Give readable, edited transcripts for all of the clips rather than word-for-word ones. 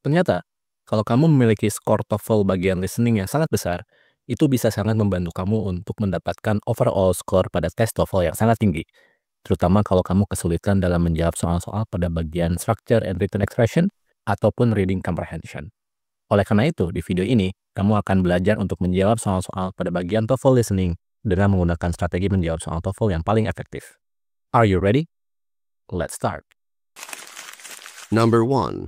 Ternyata, kalau kamu memiliki skor TOEFL bagian listening yang sangat besar, itu bisa sangat membantu kamu untuk mendapatkan overall score pada tes TOEFL yang sangat tinggi. Terutama kalau kamu kesulitan dalam menjawab soal-soal pada bagian structure and written expression ataupun reading comprehension. Oleh karena itu, di video ini, kamu akan belajar untuk menjawab soal-soal pada bagian TOEFL listening dengan menggunakan strategi menjawab soal TOEFL yang paling efektif. Are you ready? Let's start. Number 1.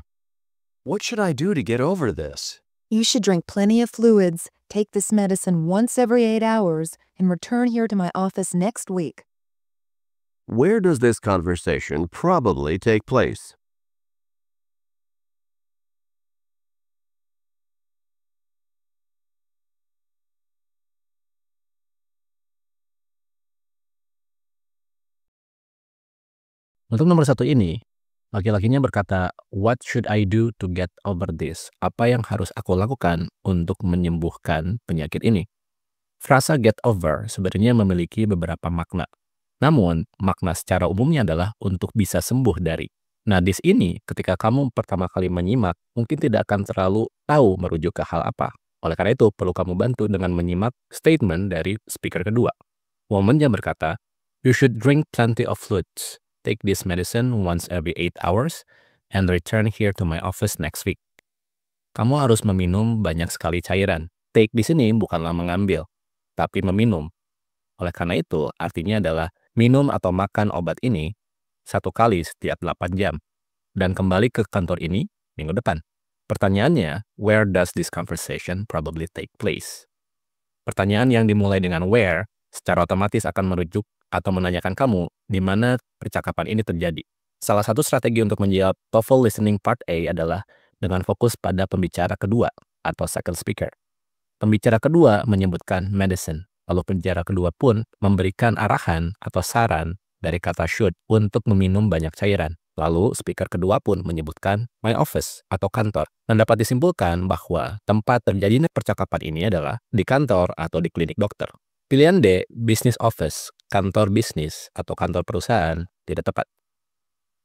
What should I do to get over this? You should drink plenty of fluids, take this medicine once every 8 hours, and return here to my office next week. Where does this conversation probably take place? Untuk nomor 1 ini, laki-lakinya berkata, "What should I do to get over this?" Apa yang harus aku lakukan untuk menyembuhkan penyakit ini? Frasa get over sebenarnya memiliki beberapa makna. Namun, makna secara umumnya adalah untuk bisa sembuh dari. Nah, di sini ketika kamu pertama kali menyimak, mungkin tidak akan terlalu tahu merujuk ke hal apa. Oleh karena itu, perlu kamu bantu dengan menyimak statement dari speaker kedua. Woman-nya berkata, "You should drink plenty of fluids. Take this medicine once every 8 hours and return here to my office next week." Kamu harus meminum banyak sekali cairan. Take di sini bukanlah mengambil, tapi meminum. Oleh karena itu, artinya adalah minum atau makan obat ini 1 kali setiap 8 jam. Dan kembali ke kantor ini minggu depan. Pertanyaannya, where does this conversation probably take place? Pertanyaan yang dimulai dengan where secara otomatis akan merujuk atau menanyakan kamu di mana percakapan ini terjadi. Salah satu strategi untuk menjawab TOEFL listening part A adalah dengan fokus pada pembicara kedua atau second speaker. Pembicara kedua menyebutkan medicine, lalu pembicara kedua pun memberikan arahan atau saran dari kata should untuk meminum banyak cairan. Lalu speaker kedua pun menyebutkan my office atau kantor. Dan dapat disimpulkan bahwa tempat terjadinya percakapan ini adalah di kantor atau di klinik dokter. Pilihan D, business office, kantor bisnis atau kantor perusahaan, tidak tepat.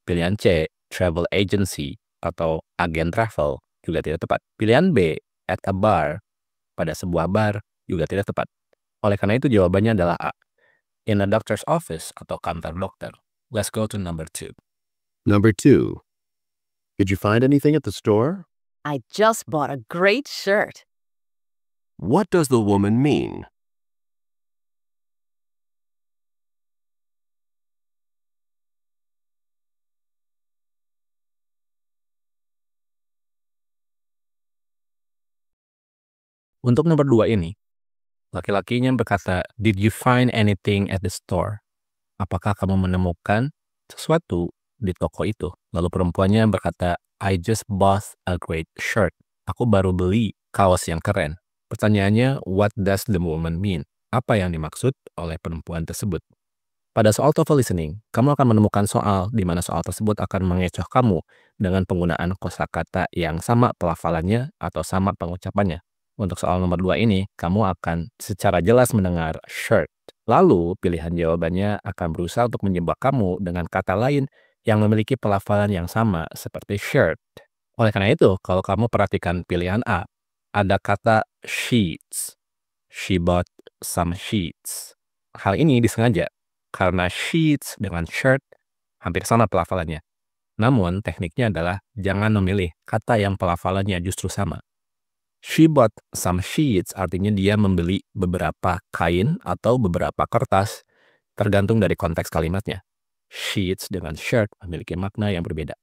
Pilihan C, travel agency atau agen travel, juga tidak tepat. Pilihan B, at a bar, pada sebuah bar, juga tidak tepat. Oleh karena itu jawabannya adalah A, in a doctor's office atau kantor dokter. Let's go to number 2. Number 2. Did you find anything at the store? I just bought a great shirt. What does the woman mean? Untuk nomor 2 ini, laki-lakinya berkata, "Did you find anything at the store?" Apakah kamu menemukan sesuatu di toko itu? Lalu perempuannya berkata, "I just bought a great shirt." Aku baru beli kaos yang keren. Pertanyaannya, what does the woman mean? Apa yang dimaksud oleh perempuan tersebut? Pada soal TOEFL listening, kamu akan menemukan soal di mana soal tersebut akan mengecoh kamu dengan penggunaan kosakata yang sama pelafalannya atau sama pengucapannya. Untuk soal nomor 2 ini, kamu akan secara jelas mendengar shirt. Lalu, pilihan jawabannya akan berusaha untuk menjebak kamu dengan kata lain yang memiliki pelafalan yang sama seperti shirt. Oleh karena itu, kalau kamu perhatikan pilihan A, ada kata sheets. She bought some sheets. Hal ini disengaja karena sheets dengan shirt hampir sama pelafalannya. Namun, tekniknya adalah jangan memilih kata yang pelafalannya justru sama. She bought some sheets artinya dia membeli beberapa kain atau beberapa kertas, tergantung dari konteks kalimatnya. Sheets dengan shirt memiliki makna yang berbeda.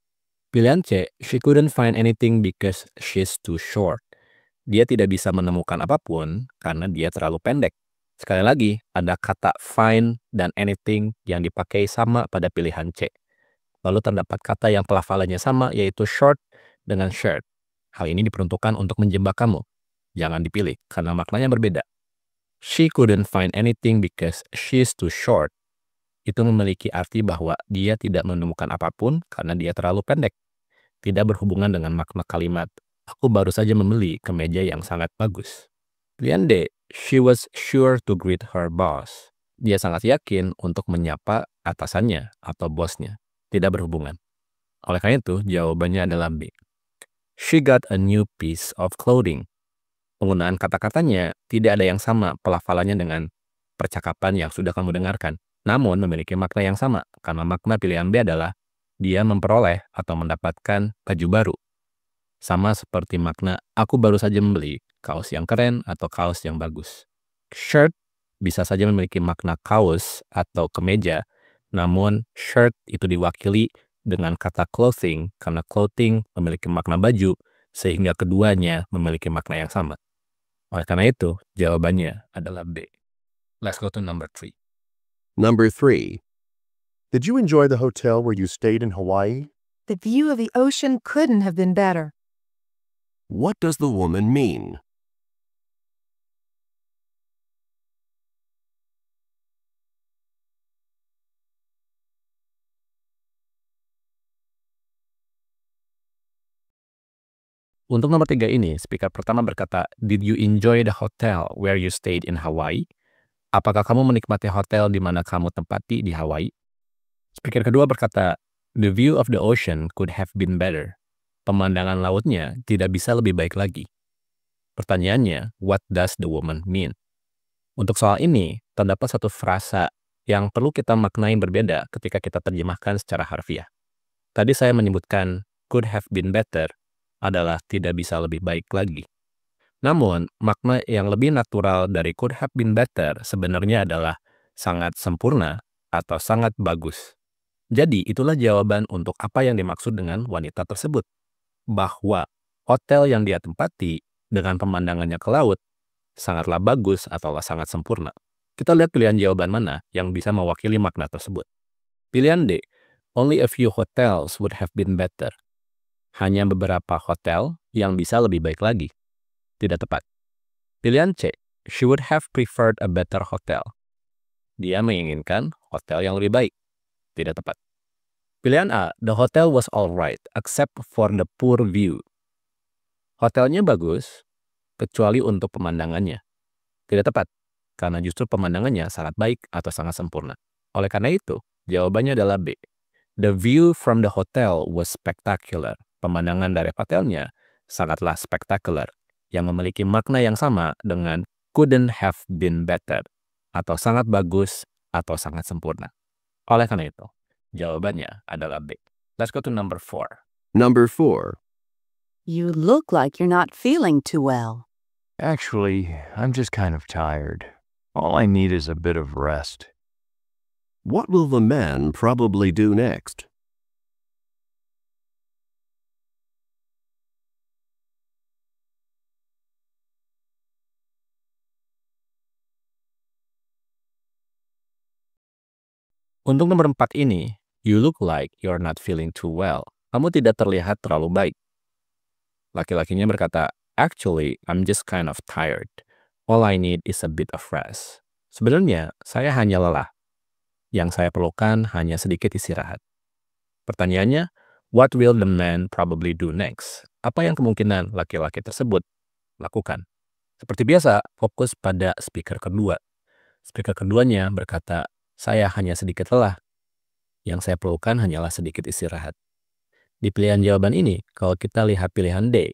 Pilihan C, she couldn't find anything because she's too short. Dia tidak bisa menemukan apapun karena dia terlalu pendek. Sekali lagi, ada kata find dan anything yang dipakai sama pada pilihan C. Lalu terdapat kata yang pelafalannya sama yaitu short dengan shirt. Hal ini diperuntukkan untuk menjebak kamu. Jangan dipilih karena maknanya berbeda. She couldn't find anything because she's too short. Itu memiliki arti bahwa dia tidak menemukan apapun karena dia terlalu pendek. Tidak berhubungan dengan makna kalimat, aku baru saja membeli kemeja yang sangat bagus. Pilihan D, she was sure to greet her boss. Dia sangat yakin untuk menyapa atasannya atau bosnya. Tidak berhubungan. Oleh karena itu, jawabannya adalah B. She got a new piece of clothing. Penggunaan kata-katanya tidak ada yang sama pelafalannya dengan percakapan yang sudah kamu dengarkan, namun memiliki makna yang sama karena makna pilihan B adalah dia memperoleh atau mendapatkan baju baru. Sama seperti makna aku baru saja membeli kaos yang keren atau kaos yang bagus. Shirt bisa saja memiliki makna kaos atau kemeja, namun shirt itu diwakili dengan kata clothing karena clothing memiliki makna baju, sehingga keduanya memiliki makna yang sama. Oleh karena itu, jawabannya adalah B. Let's go to number 3. Number 3. Did you enjoy the hotel where you stayed in Hawaii? The view of the ocean couldn't have been better. What does the woman mean? Untuk nomor 3 ini, speaker pertama berkata, "Did you enjoy the hotel where you stayed in Hawaii?" Apakah kamu menikmati hotel di mana kamu tempati di Hawaii? Speaker kedua berkata, "The view of the ocean could have been better." Pemandangan lautnya tidak bisa lebih baik lagi. Pertanyaannya, what does the woman mean? Untuk soal ini, terdapat satu frasa yang perlu kita maknai berbeda ketika kita terjemahkan secara harfiah. Tadi saya menyebutkan could have been better adalah tidak bisa lebih baik lagi. Namun, makna yang lebih natural dari could have been better sebenarnya adalah sangat sempurna atau sangat bagus. Jadi, itulah jawaban untuk apa yang dimaksud dengan wanita tersebut. Bahwa hotel yang dia tempati dengan pemandangannya ke laut sangatlah bagus atau sangat sempurna. Kita lihat pilihan jawaban mana yang bisa mewakili makna tersebut. Pilihan D, only a few hotels would have been better. Hanya beberapa hotel yang bisa lebih baik lagi. Tidak tepat. Pilihan C, she would have preferred a better hotel. Dia menginginkan hotel yang lebih baik. Tidak tepat. Pilihan A, the hotel was alright except for the poor view. Hotelnya bagus, kecuali untuk pemandangannya. Tidak tepat, karena justru pemandangannya sangat baik atau sangat sempurna. Oleh karena itu, jawabannya adalah B. The view from the hotel was spectacular. Pemandangan dari hotelnya sangatlah spektakuler, yang memiliki makna yang sama dengan couldn't have been better, atau sangat bagus atau sangat sempurna. Oleh karena itu, jawabannya adalah B. Let's go to number 4. Number 4. You look like you're not feeling too well. Actually, I'm just kind of tired. All I need is a bit of rest. What will the man probably do next? Untuk nomor 4 ini, you look like you're not feeling too well. Kamu tidak terlihat terlalu baik. Laki-lakinya berkata, actually, I'm just kind of tired. All I need is a bit of rest. Sebenarnya, saya hanya lelah. Yang saya perlukan hanya sedikit istirahat. Pertanyaannya, what will the man probably do next? Apa yang kemungkinan laki-laki tersebut lakukan? Seperti biasa, fokus pada speaker kedua. Speaker keduanya berkata, saya hanya sedikit lelah. Yang saya perlukan hanyalah sedikit istirahat. Di pilihan jawaban ini, kalau kita lihat pilihan D,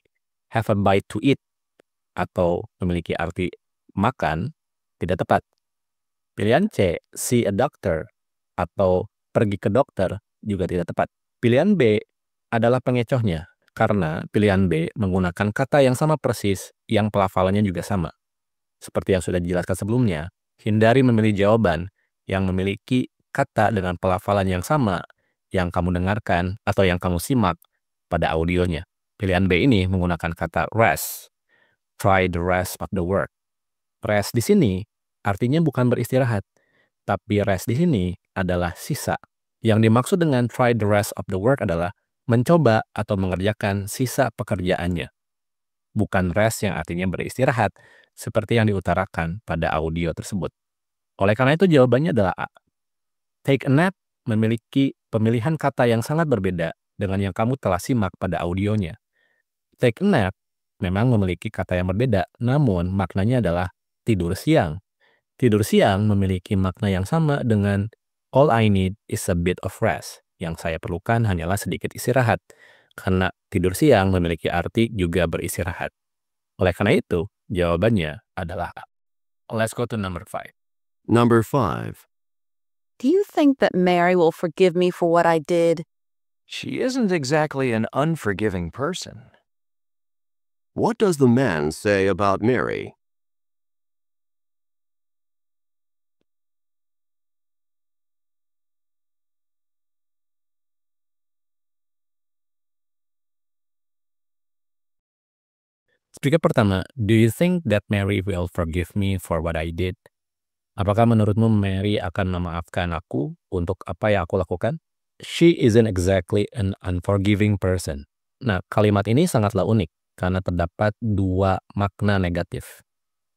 have a bite to eat, atau memiliki arti makan, tidak tepat. Pilihan C, see a doctor, atau pergi ke dokter, juga tidak tepat. Pilihan B adalah pengecohnya, karena pilihan B menggunakan kata yang sama persis, yang pelafalannya juga sama. Seperti yang sudah dijelaskan sebelumnya, hindari memilih jawaban yang memiliki kata dengan pelafalan yang sama yang kamu dengarkan atau yang kamu simak pada audionya. Pilihan B ini menggunakan kata rest. Try the rest of the work. Rest di sini artinya bukan beristirahat, tapi rest di sini adalah sisa. Yang dimaksud dengan try the rest of the work adalah mencoba atau mengerjakan sisa pekerjaannya. Bukan rest yang artinya beristirahat, seperti yang diutarakan pada audio tersebut. Oleh karena itu jawabannya adalah A. Take a nap memiliki pemilihan kata yang sangat berbeda dengan yang kamu telah simak pada audionya. Take a nap memang memiliki kata yang berbeda, namun maknanya adalah tidur siang. Tidur siang memiliki makna yang sama dengan all I need is a bit of rest. Yang saya perlukan hanyalah sedikit istirahat. Karena tidur siang memiliki arti juga beristirahat. Oleh karena itu, jawabannya adalah A. Let's go to number 5. Number 5. Do you think that Mary will forgive me for what I did? She isn't exactly an unforgiving person. What does the man say about Mary? Speaker pertama, do you think that Mary will forgive me for what I did? Apakah menurutmu Mary akan memaafkan aku untuk apa yang aku lakukan? She isn't exactly an unforgiving person. Nah, kalimat ini sangatlah unik karena terdapat dua makna negatif.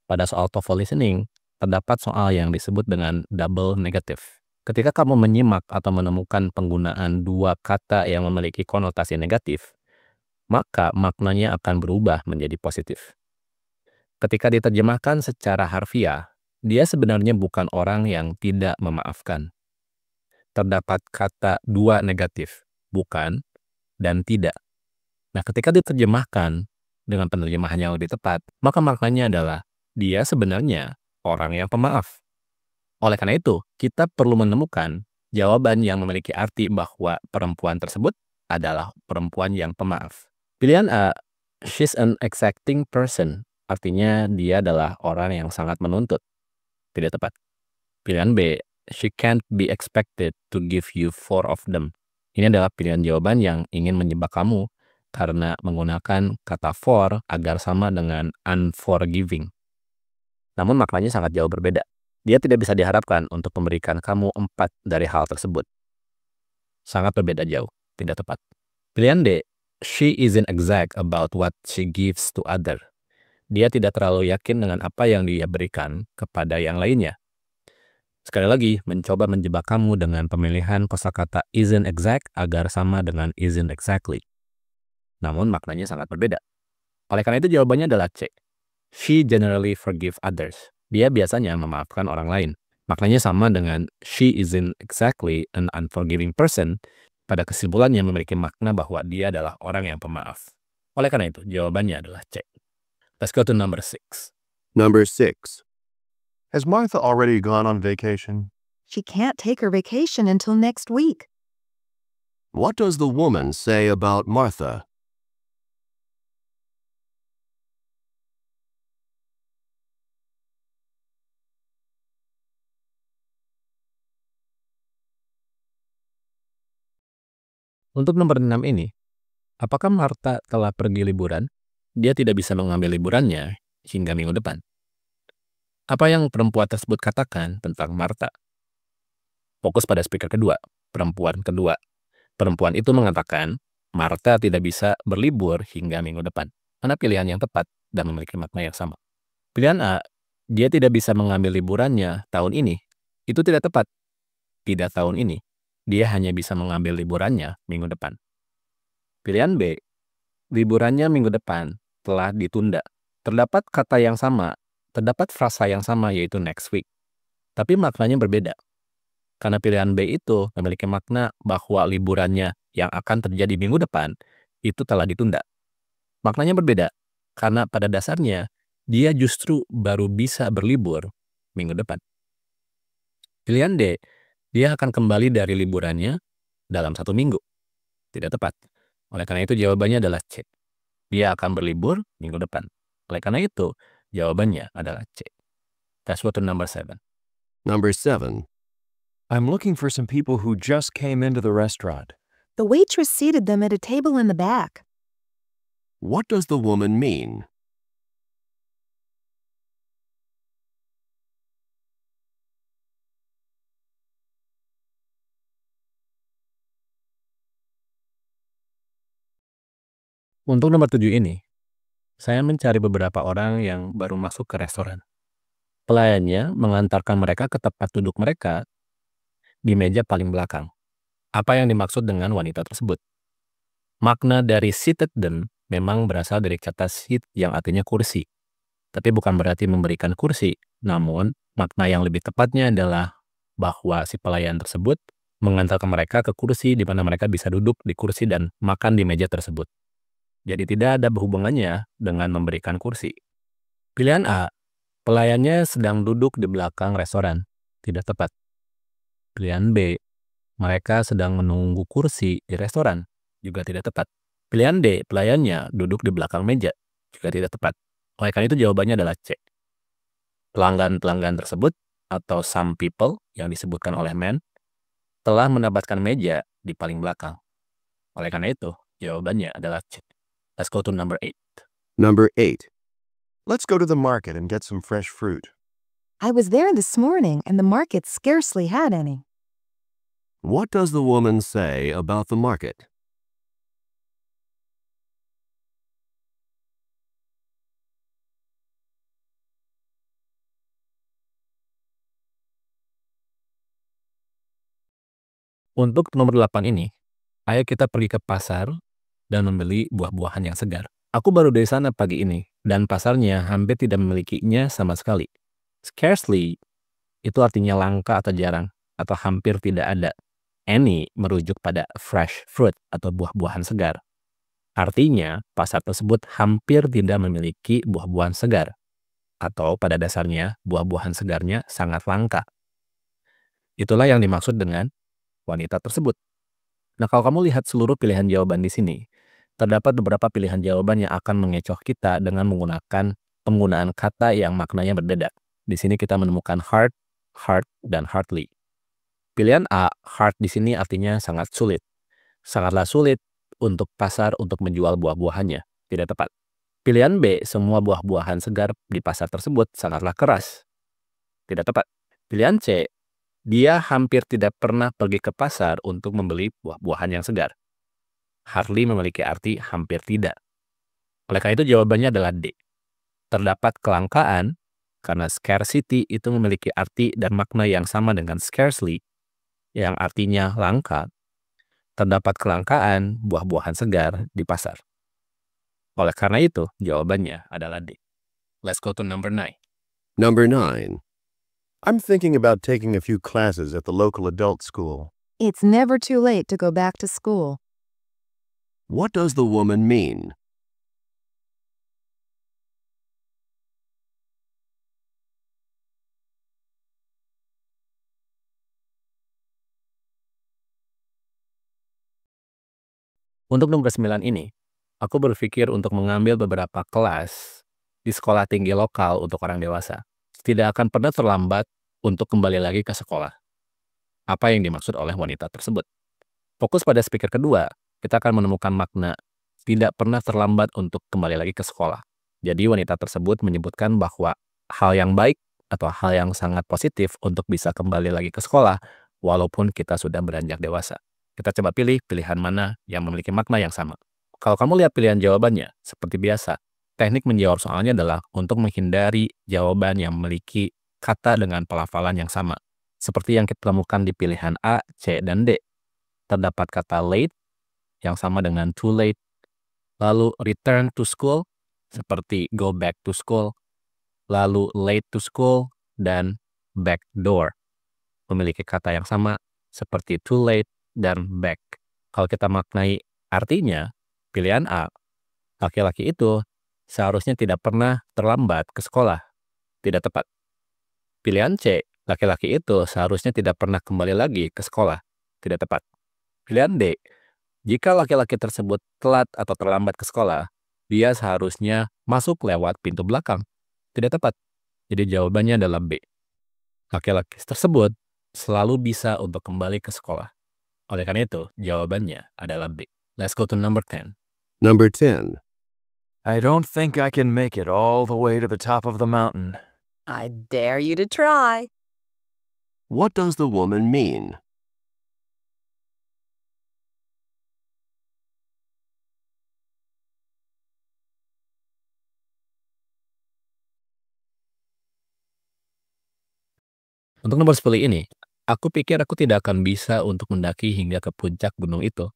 Pada soal TOEFL listening, terdapat soal yang disebut dengan double negatif. Ketika kamu menyimak atau menemukan penggunaan dua kata yang memiliki konotasi negatif, maka maknanya akan berubah menjadi positif. Ketika diterjemahkan secara harfiah, dia sebenarnya bukan orang yang tidak memaafkan. Terdapat kata dua negatif, bukan dan tidak. Nah, ketika diterjemahkan dengan penerjemahan yang lebih tepat, maka maknanya adalah dia sebenarnya orang yang pemaaf. Oleh karena itu, kita perlu menemukan jawaban yang memiliki arti bahwa perempuan tersebut adalah perempuan yang pemaaf. Pilihan A, she's an exacting person, artinya dia adalah orang yang sangat menuntut. Tidak tepat. Pilihan B, she can't be expected to give you 4 of them. Ini adalah pilihan jawaban yang ingin menjebak kamu karena menggunakan kata for agar sama dengan unforgiving. Namun maknanya sangat jauh berbeda. Dia tidak bisa diharapkan untuk memberikan kamu 4 dari hal tersebut. Sangat berbeda jauh, tidak tepat. Pilihan D, she isn't exact about what she gives to other. Dia tidak terlalu yakin dengan apa yang dia berikan kepada yang lainnya. Sekali lagi, mencoba menjebak kamu dengan pemilihan kosakata isn't exact agar sama dengan isn't exactly. Namun maknanya sangat berbeda. Oleh karena itu jawabannya adalah C. She generally forgive others. Dia biasanya memaafkan orang lain. Maknanya sama dengan she isn't exactly an unforgiving person. Pada kesimpulannya memiliki makna bahwa dia adalah orang yang pemaaf. Oleh karena itu, jawabannya adalah C. Let's go to number 6. Number 6. Has Martha already gone on vacation? She can't take her vacation until next week. What does the woman say about Martha? Untuk nomor 6 ini, apakah Martha telah pergi liburan? Dia tidak bisa mengambil liburannya hingga minggu depan. Apa yang perempuan tersebut katakan tentang Martha? Fokus pada speaker kedua, perempuan kedua. Perempuan itu mengatakan, Martha tidak bisa berlibur hingga minggu depan. Mana pilihan yang tepat dan memiliki makna yang sama? Pilihan A, dia tidak bisa mengambil liburannya tahun ini. Itu tidak tepat. Tidak tahun ini. Dia hanya bisa mengambil liburannya minggu depan. Pilihan B, liburannya minggu depan telah ditunda. Terdapat kata yang sama, terdapat frasa yang sama yaitu next week. Tapi maknanya berbeda. Karena pilihan B itu memiliki makna bahwa liburannya yang akan terjadi minggu depan itu telah ditunda. Maknanya berbeda, karena pada dasarnya dia justru baru bisa berlibur minggu depan. Pilihan D, dia akan kembali dari liburannya dalam 1 minggu. Tidak tepat. Oleh karena itu jawabannya adalah C. Dia akan berlibur minggu depan. Oleh karena itu jawabannya adalah C. That's what to number 7. Number 7. I'm looking for some people who just came into the restaurant. The waitress seated them at a table in the back. What does the woman mean? Untuk nomor 7 ini, saya mencari beberapa orang yang baru masuk ke restoran. Pelayannya mengantarkan mereka ke tempat duduk mereka di meja paling belakang. Apa yang dimaksud dengan wanita tersebut? Makna dari seated them memang berasal dari kata seat yang artinya kursi. Tapi bukan berarti memberikan kursi. Namun, makna yang lebih tepatnya adalah bahwa si pelayan tersebut mengantarkan mereka ke kursi di mana mereka bisa duduk di kursi dan makan di meja tersebut. Jadi tidak ada hubungannya dengan memberikan kursi. Pilihan A, pelayannya sedang duduk di belakang restoran. Tidak tepat. Pilihan B, mereka sedang menunggu kursi di restoran. Juga tidak tepat. Pilihan D, pelayannya duduk di belakang meja. Juga tidak tepat. Oleh karena itu jawabannya adalah C. Pelanggan-pelanggan tersebut atau some people yang disebutkan oleh man telah mendapatkan meja di paling belakang. Oleh karena itu, jawabannya adalah C. Let's go to number 8. Number 8. Let's go to the market and get some fresh fruit. I was there this morning and the market scarcely had any. What does the woman say about the market? Untuk nomor 8 ini, ayo kita pergi ke pasar dan membeli buah-buahan yang segar. Aku baru dari sana pagi ini, dan pasarnya hampir tidak memilikinya sama sekali. Scarcely itu artinya langka atau jarang, atau hampir tidak ada. Any merujuk pada fresh fruit atau buah-buahan segar. Artinya, pasar tersebut hampir tidak memiliki buah-buahan segar. Atau pada dasarnya, buah-buahan segarnya sangat langka. Itulah yang dimaksud dengan wanita tersebut. Nah, kalau kamu lihat seluruh pilihan jawaban di sini, terdapat beberapa pilihan jawaban yang akan mengecoh kita dengan menggunakan penggunaan kata yang maknanya berbeda. Di sini kita menemukan hard, hard, dan hardly. Pilihan A, hard di sini artinya sangat sulit. Sangatlah sulit untuk pasar untuk menjual buah-buahannya. Tidak tepat. Pilihan B, semua buah-buahan segar di pasar tersebut sangatlah keras. Tidak tepat. Pilihan C, dia hampir tidak pernah pergi ke pasar untuk membeli buah-buahan yang segar. Hardly memiliki arti hampir tidak. Oleh karena itu jawabannya adalah D. Terdapat kelangkaan, karena scarcity itu memiliki arti dan makna yang sama dengan scarcely, yang artinya langka. Terdapat kelangkaan buah-buahan segar di pasar. Oleh karena itu, jawabannya adalah D. Let's go to number 9. Number 9. I'm thinking about taking a few classes at the local adult school. It's never too late to go back to school. What does the woman mean? Untuk nomor 9 ini, aku berpikir untuk mengambil beberapa kelas di sekolah tinggi lokal untuk orang dewasa. Tidak akan pernah terlambat untuk kembali lagi ke sekolah. Apa yang dimaksud oleh wanita tersebut? Fokus pada speaker kedua, kita akan menemukan makna tidak pernah terlambat untuk kembali lagi ke sekolah. Jadi wanita tersebut menyebutkan bahwa hal yang baik atau hal yang sangat positif untuk bisa kembali lagi ke sekolah walaupun kita sudah beranjak dewasa. Kita coba pilih pilihan mana yang memiliki makna yang sama. Kalau kamu lihat pilihan jawabannya, seperti biasa, teknik menjawab soalnya adalah untuk menghindari jawaban yang memiliki kata dengan pelafalan yang sama. Seperti yang kita temukan di pilihan A, C, dan D. Terdapat kata late yang sama dengan too late. Lalu return to school, seperti go back to school. Lalu late to school, dan back door. Memiliki kata yang sama, seperti too late dan back. Kalau kita maknai artinya, pilihan A, laki-laki itu seharusnya tidak pernah terlambat ke sekolah. Tidak tepat. Pilihan C, laki-laki itu seharusnya tidak pernah kembali lagi ke sekolah. Tidak tepat. Pilihan D, jika laki-laki tersebut telat atau terlambat ke sekolah, dia seharusnya masuk lewat pintu belakang. Tidak tepat. Jadi jawabannya adalah B. Laki-laki tersebut selalu bisa untuk kembali ke sekolah. Oleh karena itu, jawabannya adalah B. Let's go to number 10. Number 10. I don't think I can make it all the way to the top of the mountain. I dare you to try. What does the woman mean? Untuk nomor 10 ini, aku pikir aku tidak akan bisa untuk mendaki hingga ke puncak gunung itu.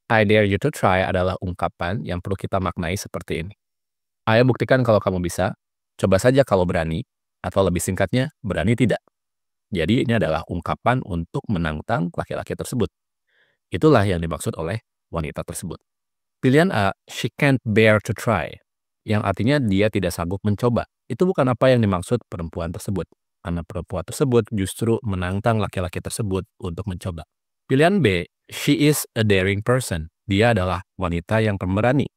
I dare you to try adalah ungkapan yang perlu kita maknai seperti ini. Ayo buktikan kalau kamu bisa, coba saja kalau berani, atau lebih singkatnya, berani tidak. Jadi ini adalah ungkapan untuk menantang laki-laki tersebut. Itulah yang dimaksud oleh wanita tersebut. Pilihan A, she can't bear to try, yang artinya dia tidak sanggup mencoba. Itu bukan apa yang dimaksud perempuan tersebut, karena perempuan tersebut justru menantang laki-laki tersebut untuk mencoba. Pilihan B, she is a daring person. Dia adalah wanita yang pemberani.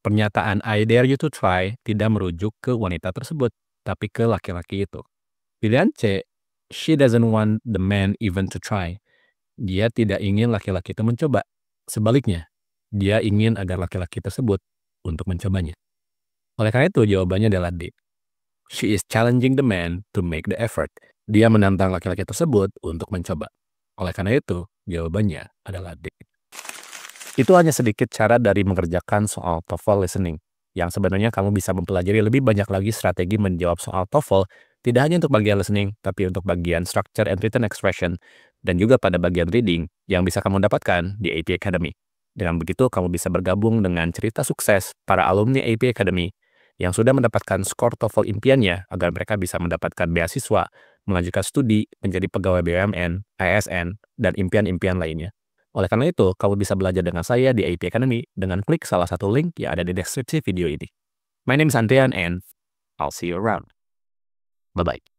Pernyataan I dare you to try tidak merujuk ke wanita tersebut, tapi ke laki-laki itu. Pilihan C, she doesn't want the man even to try. Dia tidak ingin laki-laki itu mencoba. Sebaliknya, dia ingin agar laki-laki tersebut untuk mencobanya. Oleh karena itu, jawabannya adalah D. She is challenging the man to make the effort. Dia menantang laki-laki tersebut untuk mencoba. Oleh karena itu, jawabannya adalah D. Itu hanya sedikit cara dari mengerjakan soal TOEFL listening, yang sebenarnya kamu bisa mempelajari lebih banyak lagi strategi menjawab soal TOEFL, tidak hanya untuk bagian listening, tapi untuk bagian structure and written expression, dan juga pada bagian reading yang bisa kamu dapatkan di AP Academy. Dengan begitu, kamu bisa bergabung dengan cerita sukses para alumni AP Academy yang sudah mendapatkan skor TOEFL impiannya agar mereka bisa mendapatkan beasiswa, melanjutkan studi, menjadi pegawai BUMN, ASN, dan impian-impian lainnya. Oleh karena itu, kamu bisa belajar dengan saya di AP Academy dengan klik salah satu link yang ada di deskripsi video ini. My name is Andrian and I'll see you around. Bye-bye.